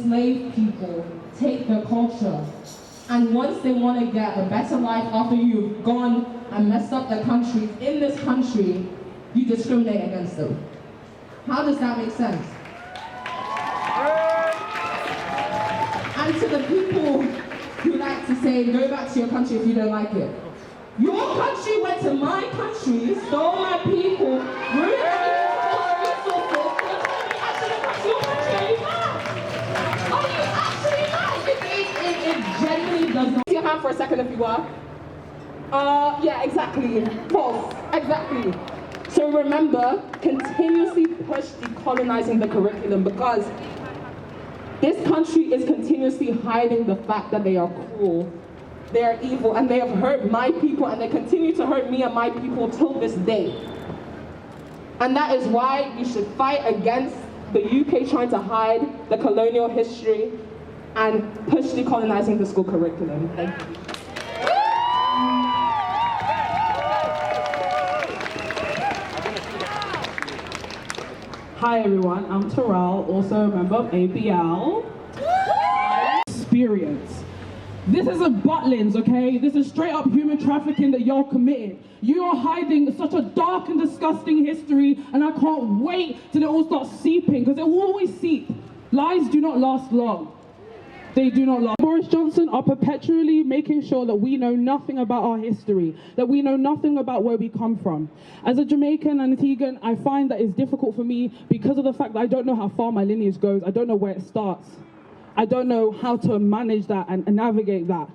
enslaved people take their culture. And once they want to get a better life after you've gone and messed up the country, in this country, you discriminate against them. How does that make sense? And to the people who like to say, go back to your country if you don't like it. Your country went to my country, stole my people, ruined my resources, and your country, are you mad? Are you actually mad? It genuinely does not. Raise your hand for a second if you are. Yeah, exactly. False. Exactly. So remember, continuously push decolonizing the curriculum, because this country is continuously hiding the fact that they are cruel, they are evil, and they have hurt my people, and they continue to hurt me and my people till this day. And that is why you should fight against the UK trying to hide the colonial history and push decolonizing the school curriculum. Thank you. Hi everyone, I'm Terrell, also a member of ABL. Experience. This isn't Butlins, okay? This is straight up human trafficking that y'all committed. You are hiding such a dark and disgusting history, and I can't wait till it all starts seeping, because it will always seep. Lies do not last long. They do not last. Boris Johnson are perpetually making sure that we know nothing about our history, that we know nothing about where we come from. As a Jamaican and Antiguan, I find that it's difficult for me because of the fact that I don't know how far my lineage goes. I don't know where it starts. I don't know how to manage that and navigate that.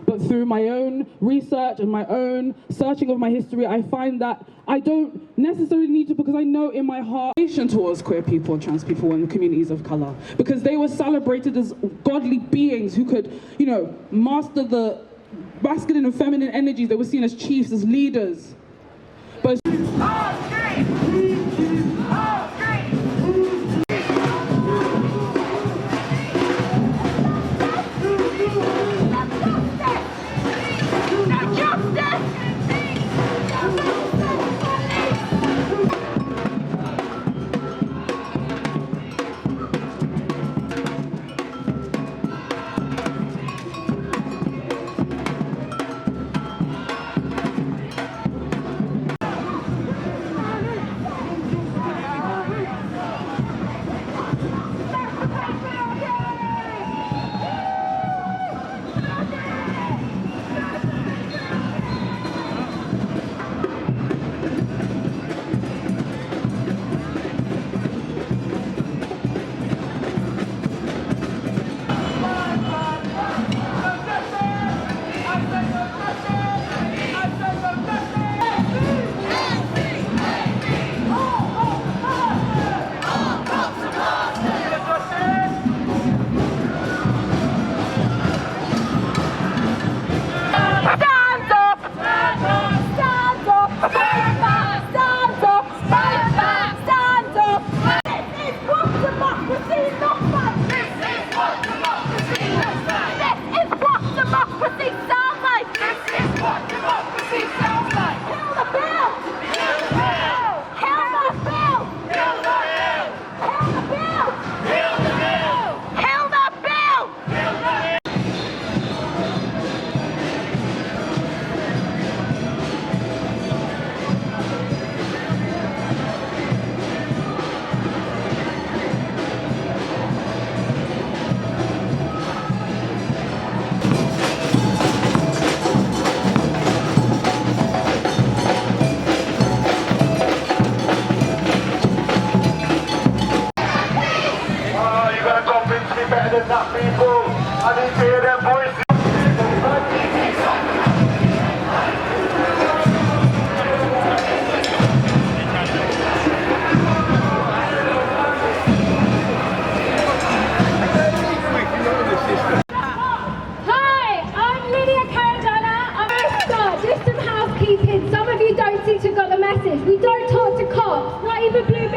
But through my own research and my own searching of my history, I find that I don't necessarily need to, because I know in my heart towards queer people and trans people and the communities of color, because they were celebrated as godly beings who could, you know, master the masculine and feminine energies. They were seen as chiefs, as leaders. But we don't talk to cops, not even blue bins.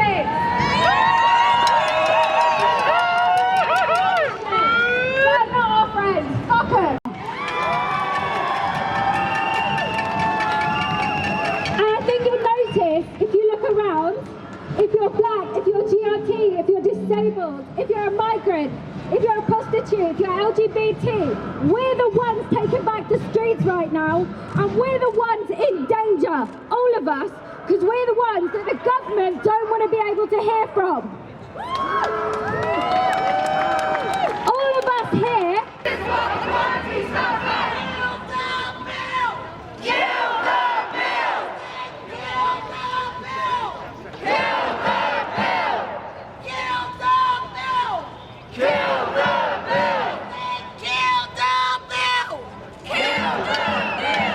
They're not our friends. disabled, if you're a migrant, if you're a prostitute, if you're LGBT, we're the ones taking back the streets right now, and we're the ones in danger, all of us, because we're the ones that the government don't want to be able to hear from. All of us here. This is what the country suffers. Kill the bill! Kill the bill! Kill the bill! Kill the bill! Kill the bill! Kill the bill! Kill the bill!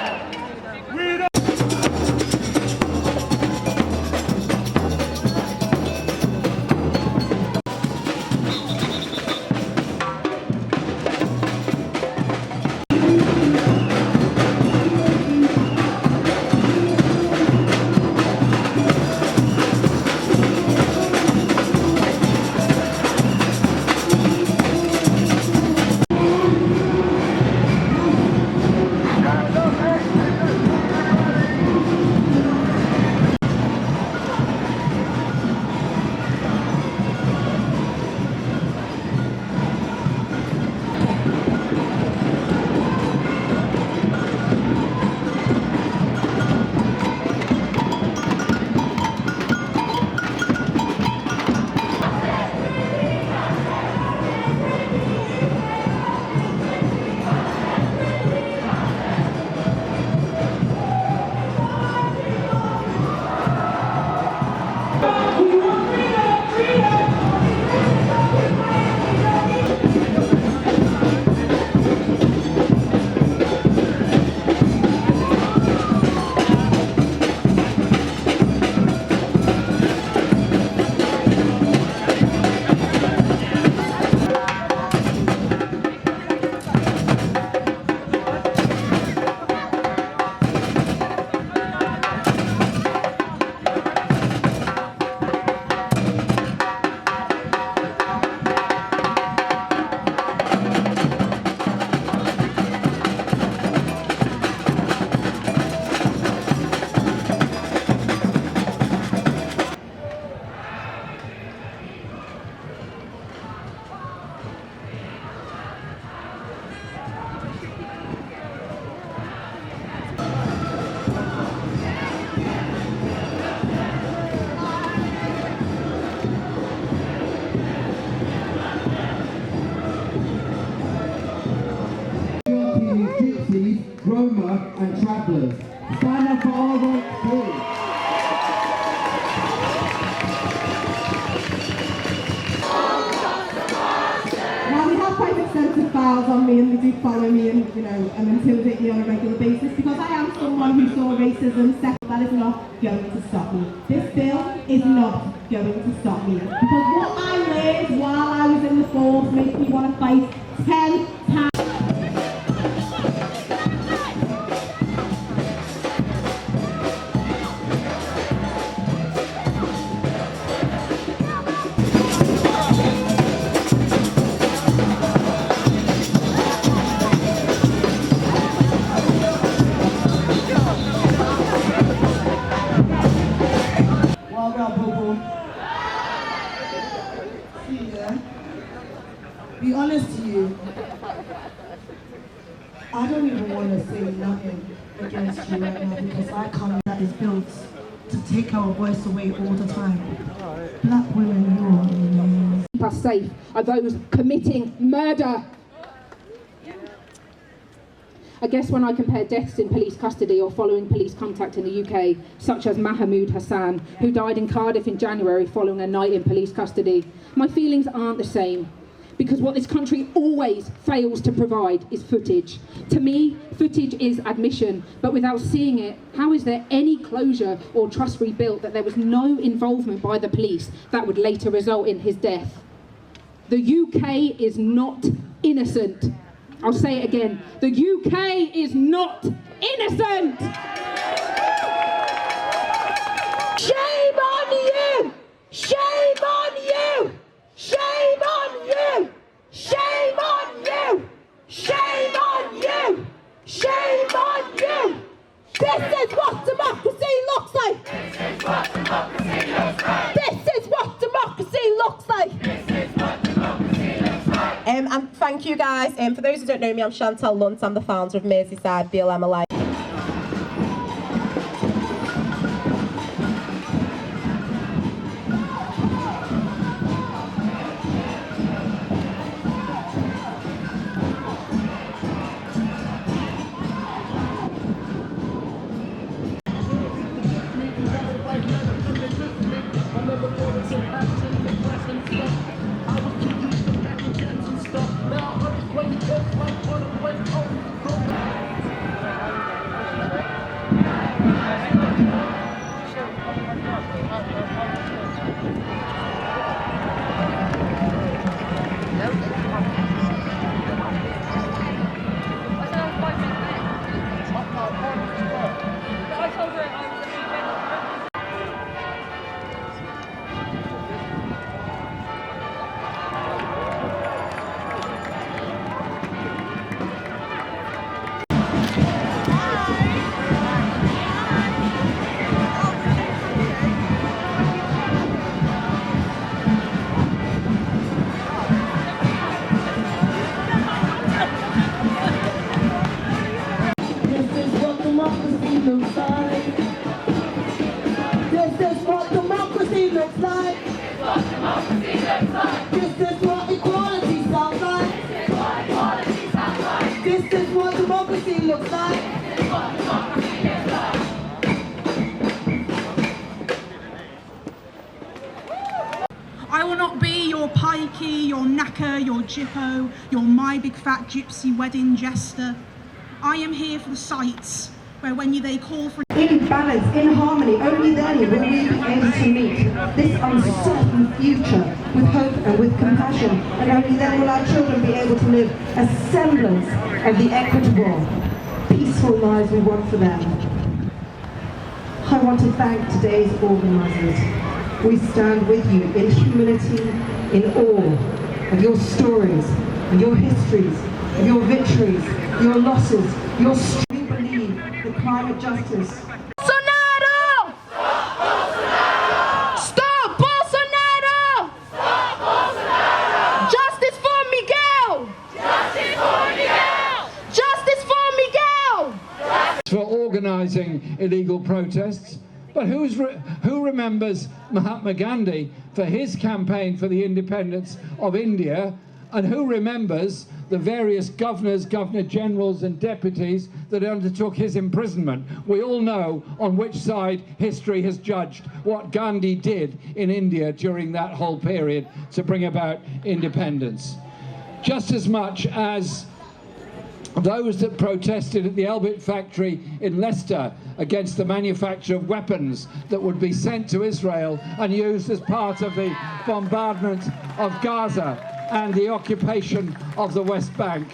Roma and travellers. Stand up for our rights, please. Now we have quite extensive files on me, and they do follow me and, and intimidate me on a regular basis because I am someone who saw racism set. That is not going to stop me. This bill is not going to stop me. Because what I learned while I was in the force makes me want to fight 10 times. Be honest to you, I don't even want to say nothing against you right now because I come that is built to take our voice away all the time. Black women, keep us safe are those committing murder. I guess when I compare deaths in police custody or following police contact in the UK, such as Mahmoud Hassan, who died in Cardiff in January following a night in police custody, my feelings aren't the same. Because what this country always fails to provide is footage. To me, footage is admission, but without seeing it, how is there any closure or trust rebuilt that there was no involvement by the police that would later result in his death? The UK is not innocent. I'll say it again. The UK is not innocent! Shame on you! Shame on you! Shame on you! Shame on you! Shame on you! Shame on you! This is what democracy looks like! This is what democracy looks like! This is what democracy looks like! And thank you guys. For those who don't know me, I'm Chantal Lunt. I'm the founder of Merseyside BLM Alliance. I will not be your pikey, your knacker, your jippo, your my big fat gypsy wedding jester. I am here for the sights, where when they call for... In balance, in harmony, only then will we be able to meet this uncertain future with hope and with compassion, and only then will our children be able to live a semblance of the equitable, peaceful lives we want for them. I want to thank today's organisers. We stand with you in humility, in awe of your stories, of your histories, of your victories, your losses, your strength. We believe that climate justice. Bolsonaro! Stop Bolsonaro! Stop Bolsonaro! Justice for Miguel! Justice for Miguel! Justice for Miguel! For organising illegal protests. But who remembers Mahatma Gandhi for his campaign for the independence of India, and who remembers the various governors, governor-generals and deputies that undertook his imprisonment? We all know on which side history has judged what Gandhi did in India during that whole period to bring about independence. Just as much as those that protested at the Elbit factory in Leicester against the manufacture of weapons that would be sent to Israel and used as part of the bombardment of Gaza and the occupation of the West Bank.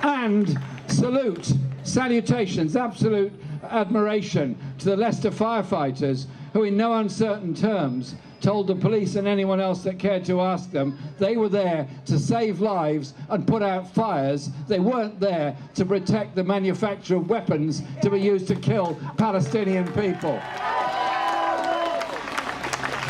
And salutations, absolute admiration to the Leicester firefighters, who in no uncertain terms told the police and anyone else that cared to ask them they were there to save lives and put out fires. They weren't there to protect the manufacture of weapons to be used to kill Palestinian people.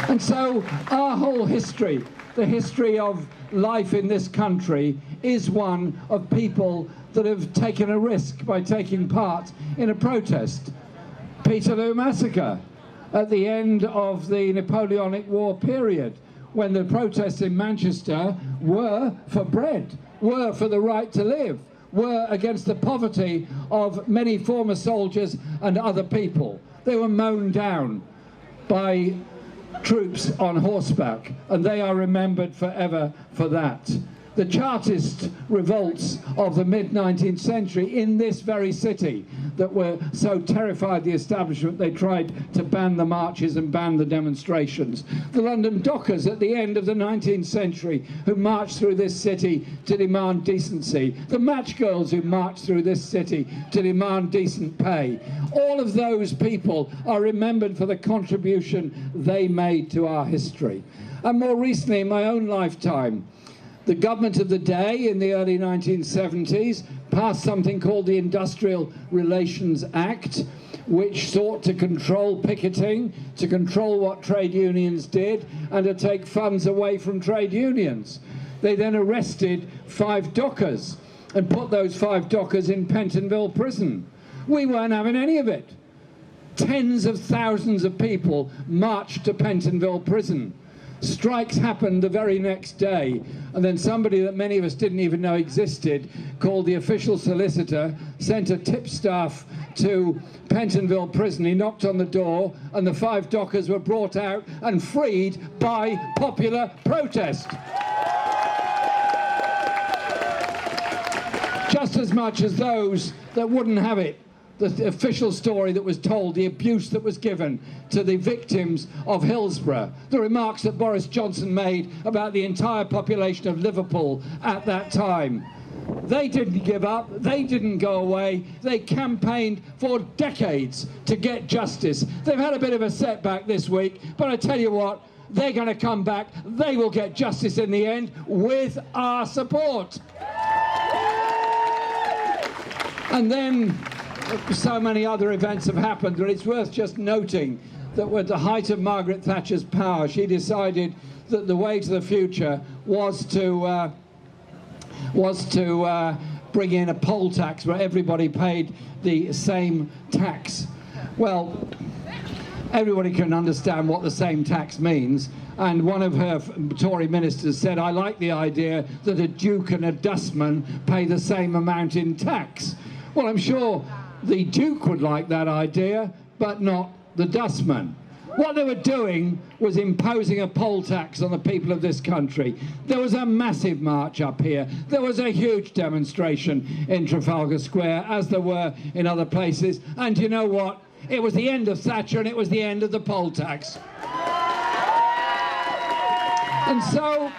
And so our whole history, the history of life in this country, is one of people that have taken a risk by taking part in a protest. Peterloo Massacre, at the end of the Napoleonic War period, when the protests in Manchester were for bread, were for the right to live, were against the poverty of many former soldiers and other people. They were mown down by troops on horseback, and they are remembered forever for that. The Chartist revolts of the mid-19th century in this very city that were so terrified the establishment they tried to ban the marches and ban the demonstrations. The London Dockers at the end of the 19th century who marched through this city to demand decency. The match girls who marched through this city to demand decent pay. All of those people are remembered for the contribution they made to our history. And more recently, in my own lifetime, the government of the day in the early 1970s passed something called the Industrial Relations Act, which sought to control picketing, to control what trade unions did, and to take funds away from trade unions. they then arrested 5 dockers and put those 5 dockers in Pentonville prison. We weren't having any of it. Tens of thousands of people marched to Pentonville prison. Strikes happened the very next day, and then somebody that many of us didn't even know existed, called the official solicitor, sent a tipstaff to Pentonville prison. He knocked on the door, and the 5 dockers were brought out and freed by popular protest. Just as much as those that wouldn't have it. The official story that was told, the abuse that was given to the victims of Hillsborough, the remarks that Boris Johnson made about the entire population of Liverpool at that time. They didn't give up, they didn't go away, they campaigned for decades to get justice. They've had a bit of a setback this week, but I tell you what, they're going to come back, they will get justice in the end with our support. And then so many other events have happened that it's worth just noting that at the height of Margaret Thatcher's power, she decided that the way to the future was to bring in a poll tax where everybody paid the same tax. Well, everybody can understand what the same tax means, and one of her Tory ministers said, I like the idea that a duke and a dustman pay the same amount in tax. Well, I'm sure the Duke would like that idea, but not the dustman. What they were doing was imposing a poll tax on the people of this country. There was a massive march up here. There was a huge demonstration in Trafalgar Square, as there were in other places. And you know what? It was the end of Thatcher, and it was the end of the poll tax. And so,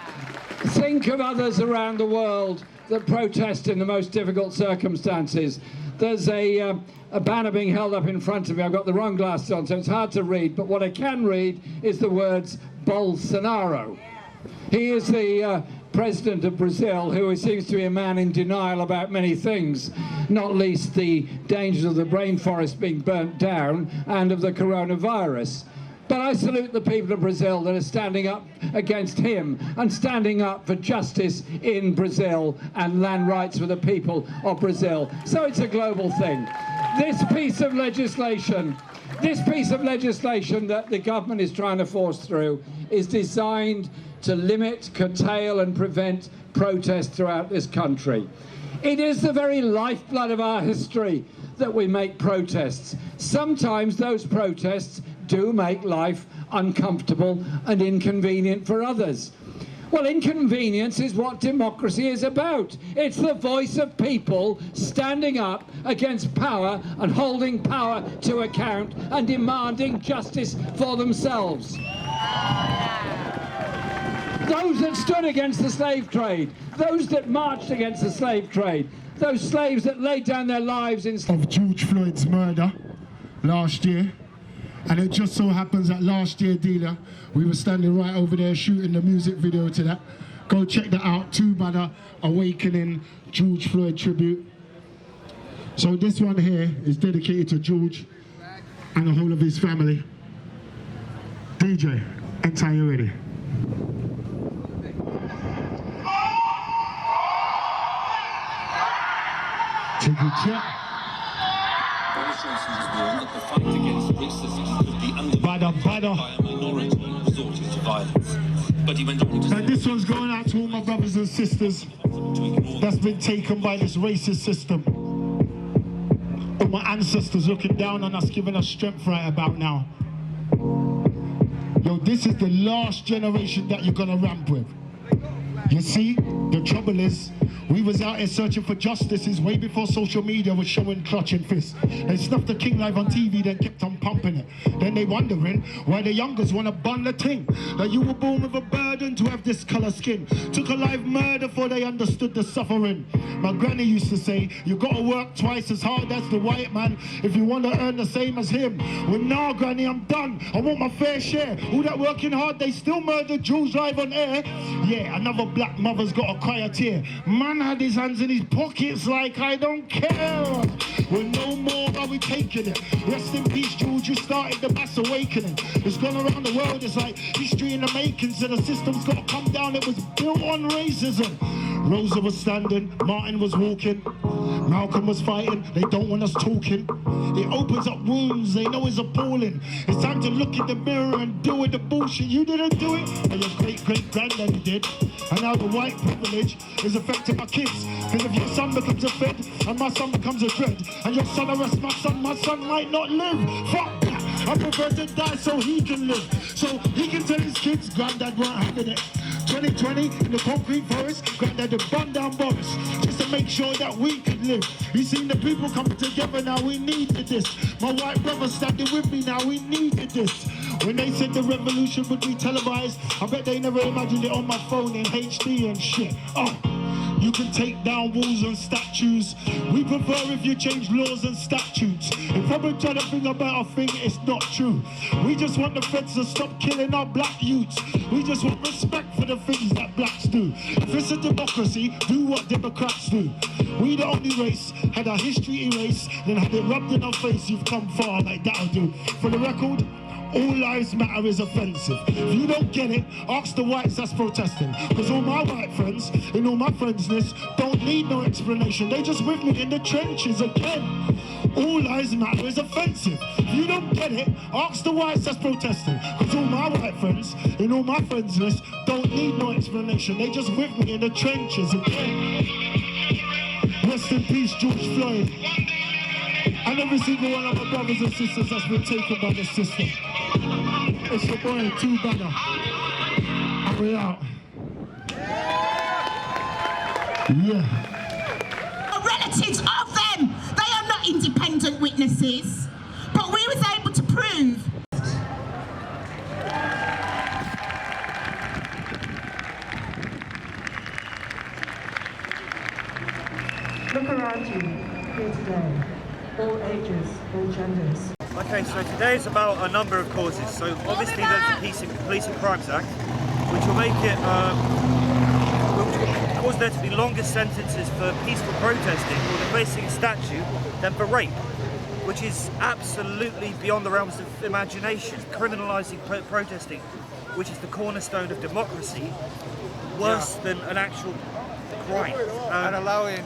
think of others around the world that protest in the most difficult circumstances. There's a banner being held up in front of me. I've got the wrong glasses on, so it's hard to read, but what I can read is the words Bolsonaro. He is the president of Brazil, who seems to be a man in denial about many things, not least the dangers of the rainforest being burnt down and of the coronavirus. But I salute the people of Brazil that are standing up against him and standing up for justice in Brazil and land rights for the people of Brazil. So it's a global thing. This piece of legislation that the government is trying to force through is designed to limit, curtail and prevent protest throughout this country. It is the very lifeblood of our history that we make protests. Sometimes those protests do make life uncomfortable and inconvenient for others. Well, inconvenience is what democracy is about. It's the voice of people standing up against power and holding power to account and demanding justice for themselves. Those that stood against the slave trade, those that marched against the slave trade, those slaves that laid down their lives in... Of George Floyd's murder last year. And it just so happens that last year, Dealer, we were standing right over there shooting the music video to that. Go check that out, Two Brother Awakening George Floyd tribute. So this one here is dedicated to George and the whole of his family. DJ, anytime you're ready. Check it, check. And this one's going out to all my brothers and sisters that's been taken by this racist system. All my ancestors looking down on us, giving us strength right about now. Yo, this is the last generation that you're gonna ramp with. You see, the trouble is, we was out here searching for justice way before social media was showing clutching fists. They snuffed the king live on TV, then kept on pumping it. Then they wondering why the youngers want to bun the thing. That you were born with a burden to have this color skin. Took a live murder before they understood the suffering. My granny used to say, you gotta work twice as hard as the white man if you want to earn the same as him. Well, nah, granny, I'm done. I want my fair share. All that working hard, they still murdered Jews live on air. Yeah, another black mother's got to cry a tear. Man had his hands in his pockets like I don't care. We're no more, are we taking it? Rest in peace, George, you started the mass awakening. It's gone around the world, it's like history in the making. So the system's got to come down, it was built on racism. Rosa was standing, Martin was walking, Malcolm was fighting, they don't want us talking. It opens up wounds, they know it's appalling. It's time to look in the mirror and deal with the bullshit. You didn't do it, and your great-great-granddaddy did. And now the white privilege is affecting my kids. Because if your son becomes a fed, and my son becomes a dread, and your son arrests my son might not live. Fuck that. I prefer to die so he can live. So he can tell his kids, Granddad weren't having it. 2020 in the concrete forest, Granddad had burned down Boris, just to make sure that we could live. We seen the people coming together now, we needed this. My white brother standing with me now, we needed this. When they said the revolution would be televised, I bet they never imagined it on my phone in HD and shit. Oh. You can take down walls and statues. We prefer if you change laws and statutes. If I'm trying to bring about a thing, it's not true. We just want the feds to stop killing our black youths. We just want respect for the things that blacks do. If it's a democracy, do what Democrats do. We the only race, had our history erased, then had it rubbed in our face. You've come far, like that'll do. For the record, all lives matter is offensive. If you don't get it, ask the whites that's protesting. Because all my white friends, in all my friends list, don't need no explanation. They just with me in the trenches again. All lives matter is offensive. If you don't get it, ask the whites that's protesting. Because all my white friends, in all my friends list, don't need no explanation. They just with me in the trenches again. Rest in peace, George Floyd. And every single one of my brothers and sisters that's been taken by the system. It's your boy, 2 Banner. And we out. Yeah. Relatives of them, they are not independent witnesses. But we was able to prove. Look around you here today. All ages, all genders. Okay, so today is about a number of causes. So obviously there's the Police and Crimes Act, which will make it, will cause there to be longer sentences for peaceful protesting or the facing a statute than for rape, which is absolutely beyond the realms of imagination. Criminalising protesting, which is the cornerstone of democracy, worse than an actual crime. And allowing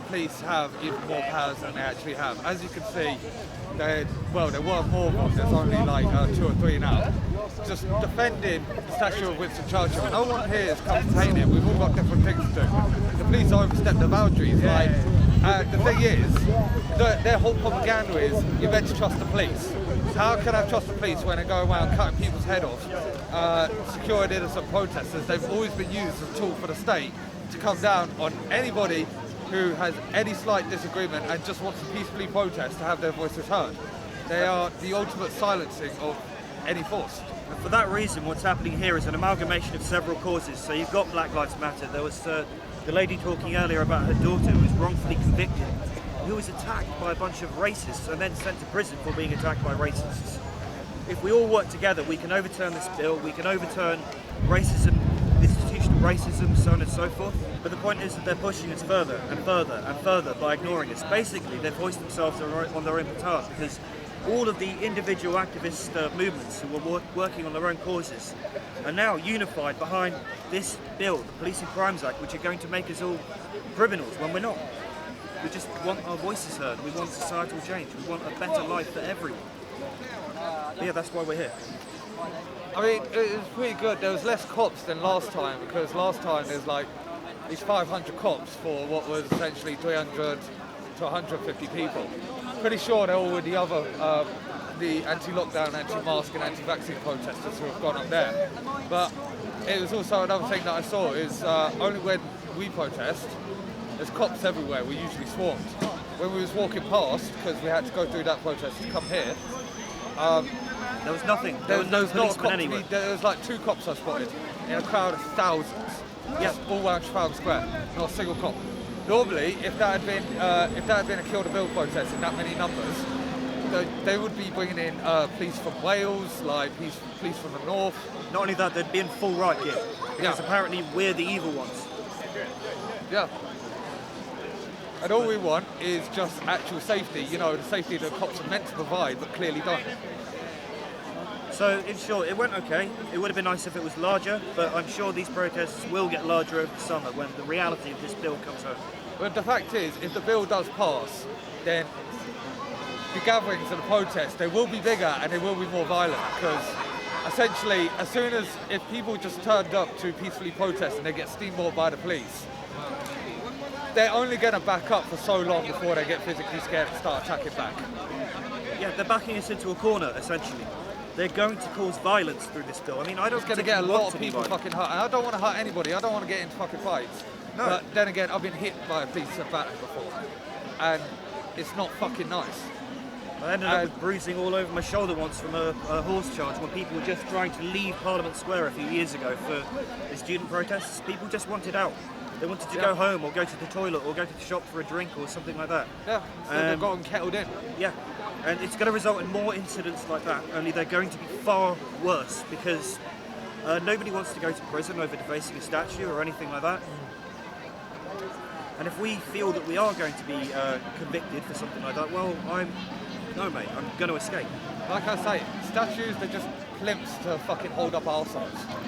police to have even more powers than they actually have. As you can see, there were more of them, there's only like 2 or 3 now. Just defending the statue of Winston Churchill. No one here has come to hate it, we've all got different things to do. The police overstep their boundaries. The thing is, their whole propaganda is, you're meant to trust the police. How can I trust the police when they go around cutting people's head off, securing innocent protesters? They've always been used as a tool for the state to come down on anybody who has any slight disagreement and just wants to peacefully protest to have their voices heard. They are the ultimate silencing of any force. And for that reason, what's happening here is an amalgamation of several causes. So you've got Black Lives Matter. There was the lady talking earlier about her daughter who was wrongfully convicted, who was attacked by a bunch of racists and then sent to prison for being attacked by racists. If we all work together, we can overturn this bill, we can overturn racism, institutional racism, so on and so forth. But the point is that they're pushing us further and further and further by ignoring us. Basically, they've hoisted themselves on their own petard because all of the individual activist movements who were working on their own causes are now unified behind this bill, the Police and Crimes Act, which are going to make us all criminals when we're not. We just want our voices heard. We want societal change. We want a better life for everyone. But yeah, that's why we're here. I mean, it was pretty good. There was less cops than last time, because last time there's like these 500 cops for what was essentially 300 to 150 people. Pretty sure they're all with the other, the anti-lockdown, anti-mask and anti-vaccine protesters who have gone up there. But it was also another thing that I saw is only when we protest, there's cops everywhere. We're usually swarmed. When we was walking past, because we had to go through that protest to come here, there was nothing. There was no policeman anywhere. There was like 2 cops I spotted in a crowd of thousands. Yes, all around Trafalgar Square. Not a single cop. Normally, if that had been a Kill the Bill protest in that many numbers, they would be bringing in police from Wales, like police from the north. Not only that, they'd be in full riot gear, because apparently we're the evil ones. Yeah. And all we want is just actual safety, you know, the safety that cops are meant to provide, but clearly don't. So, in short, it went okay. It would have been nice if it was larger, but I'm sure these protests will get larger over the summer when the reality of this bill comes home. But the fact is, if the bill does pass, then the gatherings and the protests, they will be bigger and they will be more violent, because essentially, as soon as, if people just turned up to peacefully protest and they get steamrolled by the police, they're only going to back up for so long before they get physically scared and start attacking back. Yeah, they're backing us into a corner, essentially. They're going to cause violence through this bill. I mean, I don't. It's going to get a lot of people fucking hurt. And I don't want to hurt anybody. I don't want to get into fucking fights. No. But then again, I've been hit by a police battery before, and it's not fucking nice. I ended up with bruising all over my shoulder once from a horse charge when people were just trying to leave Parliament Square a few years ago for the student protests. People just wanted out. They wanted to go home or go to the toilet or go to the shop for a drink or something like that. Yeah, so they've gotten kettled in. Yeah, and it's going to result in more incidents like that, only they're going to be far worse because nobody wants to go to prison over defacing a statue or anything like that. And if we feel that we are going to be convicted for something like that, well, no mate, I'm going to escape. Like I say, statues, they're just plimps to fucking hold up arseholes.